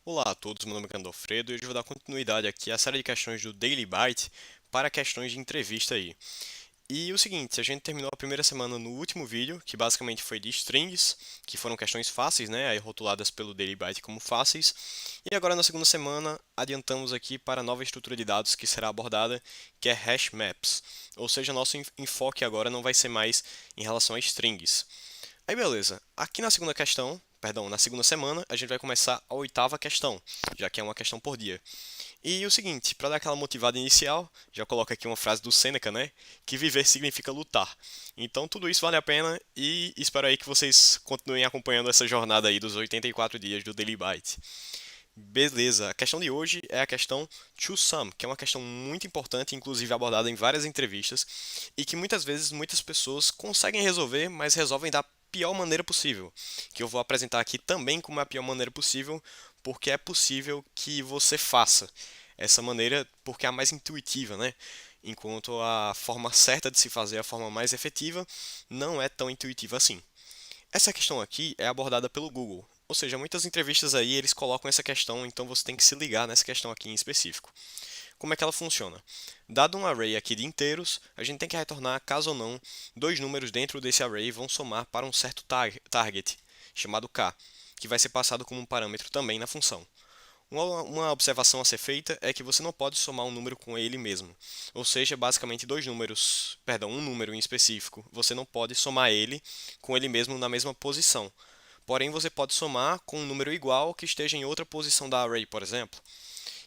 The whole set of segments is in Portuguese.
Olá a todos, meu nome é Alfredo e hoje eu vou dar continuidade aqui à série de questões do Daily Byte para questões de entrevista aí. E o seguinte, a gente terminou a primeira semana no último vídeo, que basicamente foi de strings, que foram questões fáceis, né, aí rotuladas pelo Daily Byte como fáceis. E agora na segunda semana adiantamos aqui para a nova estrutura de dados que será abordada, que é hash maps. Ou seja, nosso enfoque agora não vai ser mais em relação a strings. Aí beleza, aqui na segunda questão, perdão, na segunda semana, a gente vai começar a oitava questão, já que é uma questão por dia. E o seguinte, para dar aquela motivada inicial, já coloco aqui uma frase do Seneca, né? Que viver significa lutar. Então tudo isso vale a pena e espero aí que vocês continuem acompanhando essa jornada aí dos 84 dias do Daily Byte. Beleza, a questão de hoje é a questão to sum, que é uma questão muito importante, inclusive abordada em várias entrevistas, e que muitas vezes muitas pessoas conseguem resolver, mas resolvem da pior maneira possível, que eu vou apresentar aqui também como a pior maneira possível, porque é possível que você faça essa maneira porque é a mais intuitiva, né? Enquanto a forma certa de se fazer, a forma mais efetiva, não é tão intuitiva assim. Essa questão aqui é abordada pelo Google, ou seja, muitas entrevistas aí eles colocam essa questão, então você tem que se ligar nessa questão aqui em específico. Como é que ela funciona? Dado um array aqui de inteiros, a gente tem que retornar, caso ou não, dois números dentro desse array vão somar para um certo target, chamado k, que vai ser passado como um parâmetro também na função. Uma observação a ser feita é que você não pode somar um número com ele mesmo. Ou seja, basicamente dois números, perdão, um número em específico, você não pode somar ele com ele mesmo na mesma posição. Porém, você pode somar com um número igual que esteja em outra posição da array, por exemplo.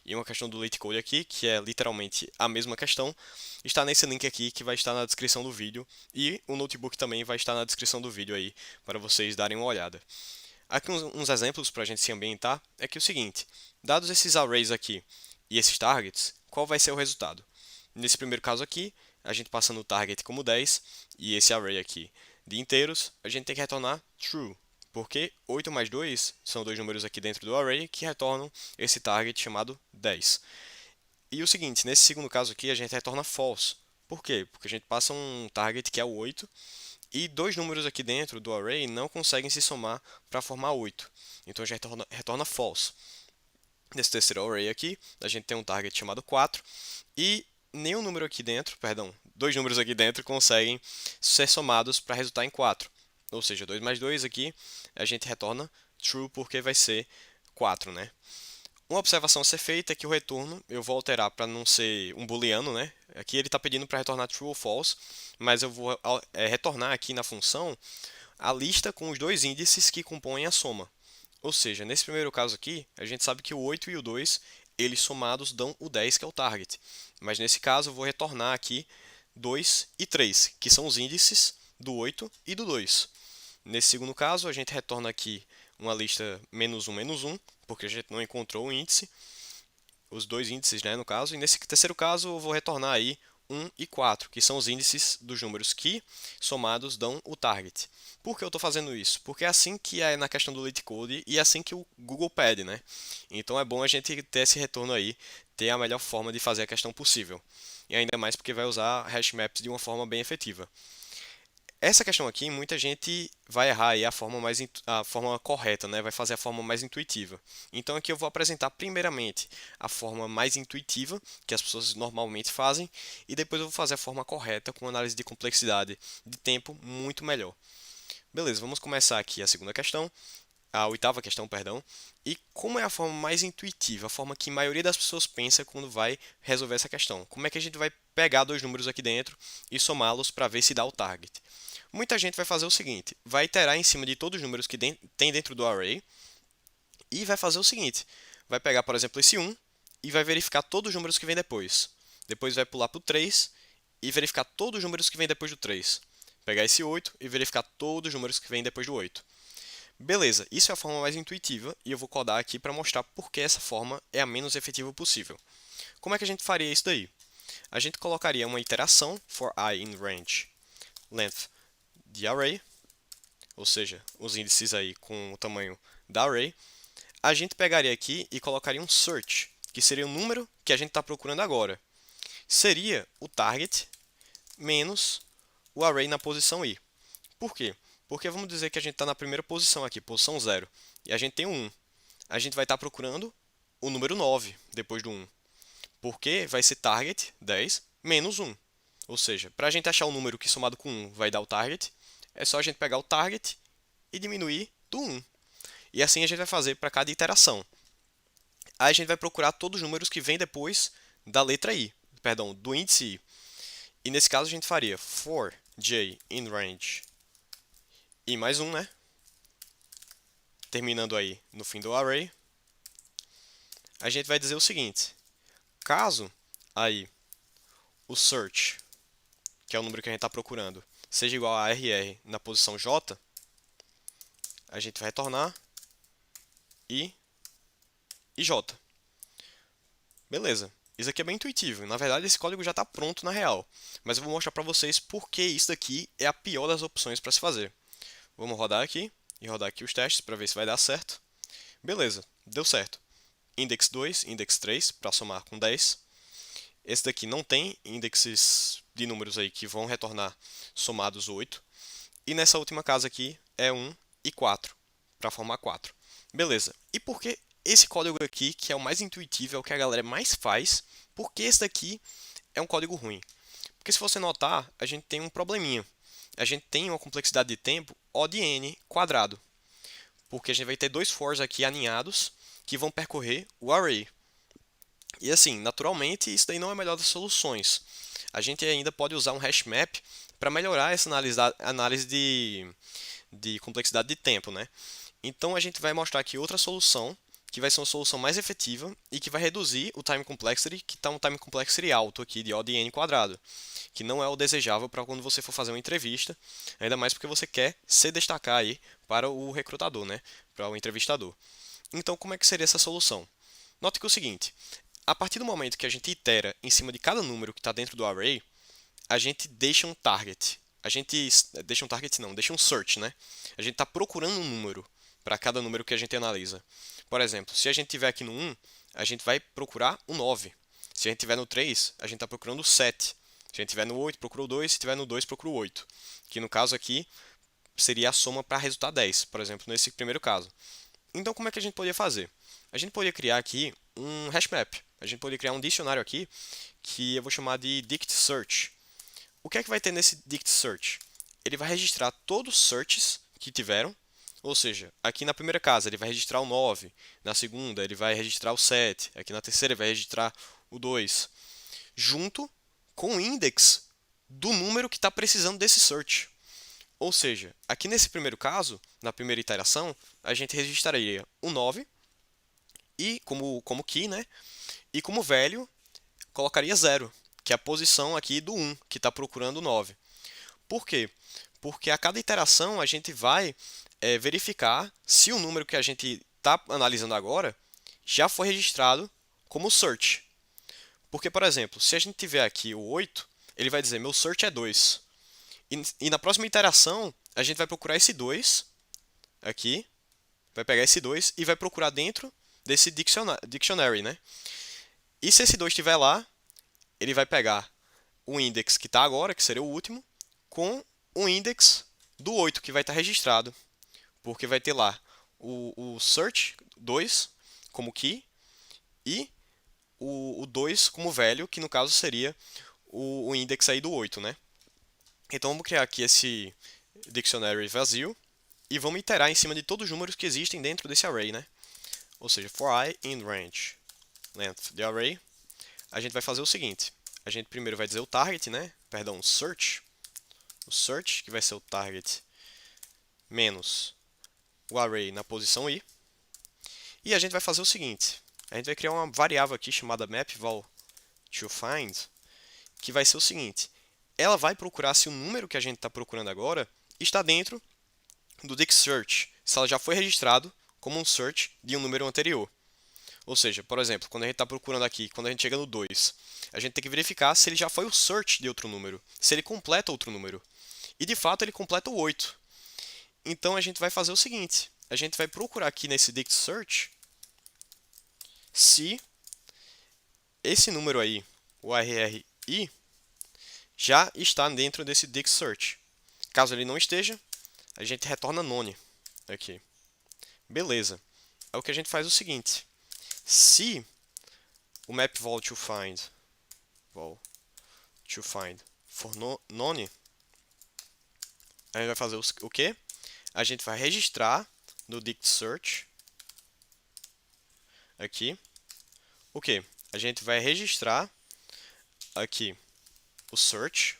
E uma questão do LeetCode aqui, que é literalmente a mesma questão, está nesse link aqui que vai estar na descrição do vídeo e o notebook também vai estar na descrição do vídeo aí para vocês darem uma olhada. Aqui uns exemplos para a gente se ambientar é que é o seguinte, dados esses arrays aqui e esses targets, qual vai ser o resultado? Nesse primeiro caso aqui, a gente passando o target como 10 e esse array aqui de inteiros, a gente tem que retornar true, porque 8 mais 2 são dois números aqui dentro do array que retornam esse target chamado 10. E o seguinte, nesse segundo caso aqui, a gente retorna false. Por quê? Porque a gente passa um target que é o 8 e dois números aqui dentro do array não conseguem se somar para formar 8. Então a gente retorna false. Nesse terceiro array aqui, a gente tem um target chamado 4 e nenhum número aqui dentro, perdão, dois números aqui dentro conseguem ser somados para resultar em 4. Ou seja, 2 mais 2 aqui, a gente retorna true porque vai ser 4, né? Uma observação a ser feita é que o retorno eu vou alterar para não ser um booleano, né? Aqui ele está pedindo para retornar true ou false, mas eu vou retornar aqui na função a lista com os dois índices que compõem a soma. Ou seja, nesse primeiro caso aqui, a gente sabe que o 8 e o 2, eles somados dão o 10, que é o target. Mas nesse caso, eu vou retornar aqui 2 e 3, que são os índices do 8 e do 2. Nesse segundo caso, a gente retorna aqui uma lista menos um, porque a gente não encontrou o índice, os dois índices, né, no caso. E nesse terceiro caso, eu vou retornar aí 1 e 4, que são os índices dos números que, somados, dão o target. Por que eu estou fazendo isso? Porque é assim que é na questão do LeetCode e é assim que o Google pede, né? Então é bom a gente ter esse retorno aí, ter a melhor forma de fazer a questão possível. E ainda mais porque vai usar hash maps de uma forma bem efetiva. Essa questão aqui, muita gente vai errar aí a forma correta, né? Vai fazer a forma mais intuitiva. Então aqui eu vou apresentar primeiramente a forma mais intuitiva, que as pessoas normalmente fazem, e depois eu vou fazer a forma correta com análise de complexidade de tempo muito melhor. Beleza, vamos começar aqui a segunda questão, a oitava questão, perdão. E como é a forma mais intuitiva, a forma que a maioria das pessoas pensa quando vai resolver essa questão? Como é que a gente vai pegar dois números aqui dentro e somá-los para ver se dá o target? Muita gente vai fazer o seguinte: vai iterar em cima de todos os números que tem dentro do array e vai fazer o seguinte: vai pegar, por exemplo, esse 1 e vai verificar todos os números que vem depois. Depois vai pular para o 3 e verificar todos os números que vem depois do 3. Pegar esse 8 e verificar todos os números que vem depois do 8. Beleza, isso é a forma mais intuitiva e eu vou codar aqui para mostrar por que essa forma é a menos efetiva possível. Como é que a gente faria isso daí? A gente colocaria uma iteração for I in range length de array, ou seja, os índices aí com o tamanho da array. A gente pegaria aqui e colocaria um search, que seria o número que a gente está procurando agora. Seria o target menos o array na posição i. Por quê? Porque vamos dizer que a gente está na primeira posição aqui, posição 0, e a gente tem um 1. a gente vai estar procurando o número 9 depois do 1, porque vai ser target 10 menos 1. Ou seja, para a gente achar o número que somado com 1 vai dar o target, é só a gente pegar o target e diminuir do 1. E assim a gente vai fazer para cada iteração. Aí a gente vai procurar todos os números que vêm depois da letra i, perdão, do índice i. E nesse caso a gente faria for j in range e mais 1, né? Terminando aí no fim do array. A gente vai dizer o seguinte: caso aí o search, que é o número que a gente está procurando, seja igual a rr na posição j, a gente vai retornar i e j. Beleza. Isso aqui é bem intuitivo. Na verdade, esse código já está pronto na real. Mas eu vou mostrar para vocês por que isso daqui é a pior das opções para se fazer. Vamos rodar aqui e rodar aqui os testes para ver se vai dar certo. Beleza, deu certo. Index 2, index 3 para somar com 10. Esse daqui não tem índices de números aí que vão retornar somados 8. E nessa última casa aqui é 1 e 4 para formar 4. Beleza. E por que esse código aqui, que é o mais intuitivo, é o que a galera mais faz, por que esse daqui é um código ruim? Porque se você notar, a gente tem um probleminha. A gente tem uma complexidade de tempo O de n quadrado. Porque a gente vai ter dois fors aqui aninhados que vão percorrer o array. E assim, naturalmente, isso daí não é a melhor das soluções. A gente ainda pode usar um hash map para melhorar essa análise de complexidade de tempo, né? Então a gente vai mostrar aqui outra solução, que vai ser uma solução mais efetiva e que vai reduzir o time complexity, que está um time complexity alto aqui de O de n quadrado, que não é o desejável para quando você for fazer uma entrevista, ainda mais porque você quer se destacar aí para o recrutador, né? Para o entrevistador. Então, como é que seria essa solução? Note que é o seguinte: a partir do momento que a gente itera em cima de cada número que está dentro do array, a gente deixa um target. A gente deixa um target não, deixa um search, né? A gente está procurando um número para cada número que a gente analisa. Por exemplo, se a gente tiver aqui no 1, a gente vai procurar o 9. Se a gente tiver no 3, a gente está procurando o 7. Se a gente tiver no 8, procura o 2. Se tiver no 2, procura o 8. Que no caso aqui seria a soma para resultar 10, por exemplo, nesse primeiro caso. Então, como é que a gente poderia fazer? A gente poderia criar aqui um hash map. A gente poderia criar um dicionário aqui que eu vou chamar de dict search. O que é que vai ter nesse dict search? Ele vai registrar todos os searches que tiveram, ou seja, aqui na primeira casa ele vai registrar o 9, na segunda ele vai registrar o 7, aqui na terceira ele vai registrar o 2, junto com o index do número que está precisando desse search. Ou seja, aqui nesse primeiro caso, na primeira iteração, a gente registraria o 9 e como key, né? E como velho, colocaria 0, que é a posição aqui do 1, que está procurando o 9. Por quê? Porque a cada iteração a gente vai verificar se o número que a gente está analisando agora já foi registrado como search. Porque, por exemplo, se a gente tiver aqui o 8, ele vai dizer meu search é 2. E na próxima iteração, a gente vai procurar esse 2 aqui, vai pegar esse 2 e vai procurar dentro desse dictionary, né? E se esse 2 estiver lá, ele vai pegar o index que está agora, que seria o último, com o index do 8, que vai estar registrado. Porque vai ter lá o search 2 como key e o 2 como velho, que no caso seria o index aí do 8, né? Então vamos criar aqui esse dictionary vazio e vamos iterar em cima de todos os números que existem dentro desse array, né? Ou seja, for I in range length the array, a gente vai fazer o seguinte: a gente primeiro vai dizer o target, né? Perdão, search, o search que vai ser o target menos o array na posição i, e a gente vai fazer o seguinte: a gente vai criar uma variável aqui chamada mapval toFind, que vai ser o seguinte: ela vai procurar se o número que a gente está procurando agora está dentro do dict search, se ela já foi registrado como um search de um número anterior. Ou seja, por exemplo, quando a gente está procurando aqui, quando a gente chega no 2, a gente tem que verificar se ele já foi o search de outro número, se ele completa outro número. E de fato ele completa o 8. Então a gente vai fazer o seguinte: a gente vai procurar aqui nesse dict search se esse número aí, o RRI, já está dentro desse dict search. Caso ele não esteja, a gente retorna none aqui. Beleza. é o que a gente faz o seguinte. Se o map vol to find for none, a gente vai fazer o quê? A gente vai registrar no dict search aqui o quê? A gente vai registrar aqui o search,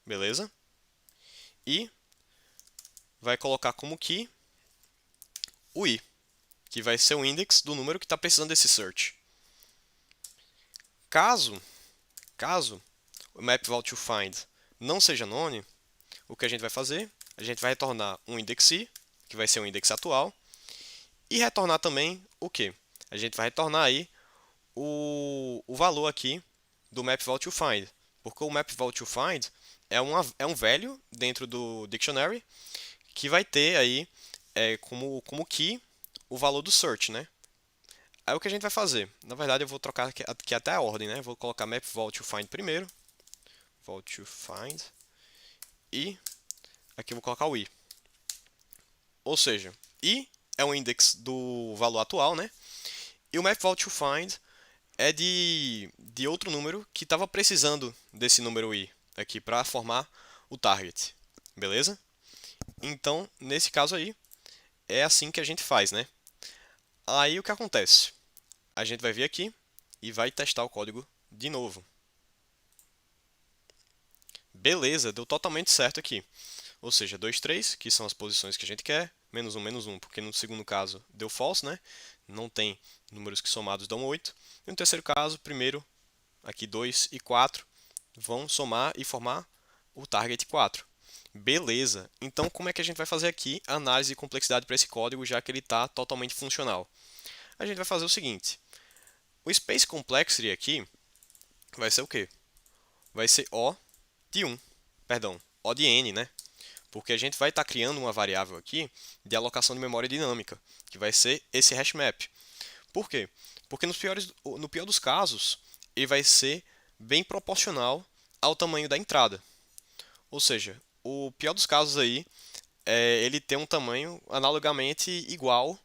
beleza? E vai colocar como key o i, que vai ser o index do número que está precisando desse search. Caso o map vol to find não seja none, o que a gente vai fazer? A gente vai retornar um index i, que vai ser o index atual, e retornar também o quê? A gente vai retornar aí o valor aqui do map vol to find, porque o map vol to find é um value dentro do dictionary que vai ter aí como key o valor do search, né? Aí o que a gente vai fazer? Na verdade eu vou trocar aqui até a ordem, né? Vou colocar map vol to find primeiro, vol to find, e aqui eu vou colocar o i. Ou seja, i é o index do valor atual, né? E o map vol to find é de outro número que estava precisando desse número i aqui para formar o target, beleza? Então, nesse caso aí, é assim que a gente faz, né? Aí o que acontece? A gente vai vir aqui e vai testar o código de novo. Beleza, deu totalmente certo aqui. Ou seja, 2, 3, que são as posições que a gente quer, menos 1, porque no segundo caso deu false, né? Não tem números que somados dão 8. E no terceiro caso, primeiro, aqui 2 e 4, vão somar e formar o target 4. Beleza, então como é que a gente vai fazer aqui a análise de complexidade para esse código, já que ele está totalmente funcional? A gente vai fazer o seguinte, o Space Complexity aqui vai ser o quê? Vai ser O de 1, perdão, O de N, né? Porque a gente vai estar criando uma variável aqui de alocação de memória dinâmica, que vai ser esse hashmap. Por quê? Porque no pior dos casos, ele vai ser bem proporcional ao tamanho da entrada. Ou seja, o pior dos casos aí é ele ter um tamanho analogamente igual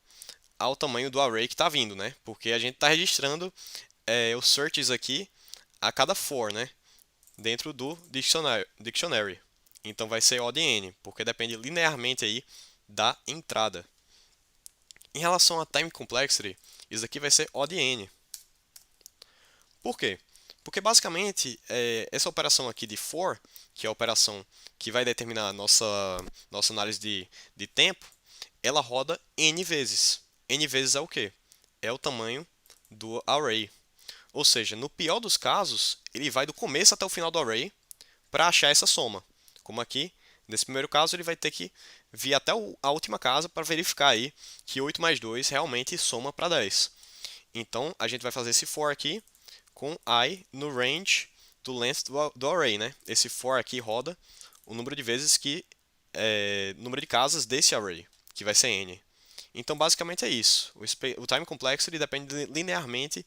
ao tamanho do array que está vindo, né? Porque a gente está registrando os searches aqui a cada for, né? Dentro do dictionary. Então vai ser O de n, porque depende linearmente aí da entrada. Em relação a time complexity, isso aqui vai ser O de n. Por quê? Porque basicamente essa operação aqui de for, que é a operação que vai determinar a nossa análise de tempo, ela roda n vezes. N vezes é o quê? É o tamanho do array. Ou seja, no pior dos casos, ele vai do começo até o final do array para achar essa soma. Como aqui, nesse primeiro caso, ele vai ter que vir até a última casa para verificar aí que 8 mais 2 realmente soma para 10. Então, a gente vai fazer esse for aqui com I no range do length do array, né? Esse for aqui roda o número de vezes número de casas desse array, que vai ser n. Então, basicamente é isso. O time complexity depende linearmente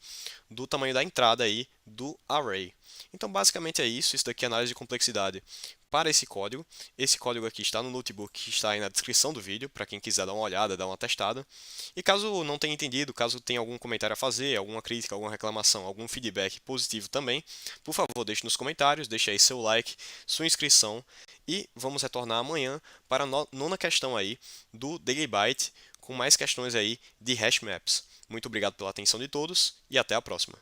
do tamanho da entrada aí do array. Então, basicamente é isso. Isso daqui é análise de complexidade para esse código. Esse código aqui está no notebook, que está aí na descrição do vídeo, para quem quiser dar uma olhada, dar uma testada. E caso não tenha entendido, caso tenha algum comentário a fazer, alguma crítica, alguma reclamação, algum feedback positivo também, por favor, deixe nos comentários, deixe aí seu like, sua inscrição e vamos retornar amanhã para a nona questão aí do Daily Byte, com mais questões aí de hash maps. Muito obrigado pela atenção de todos e até a próxima.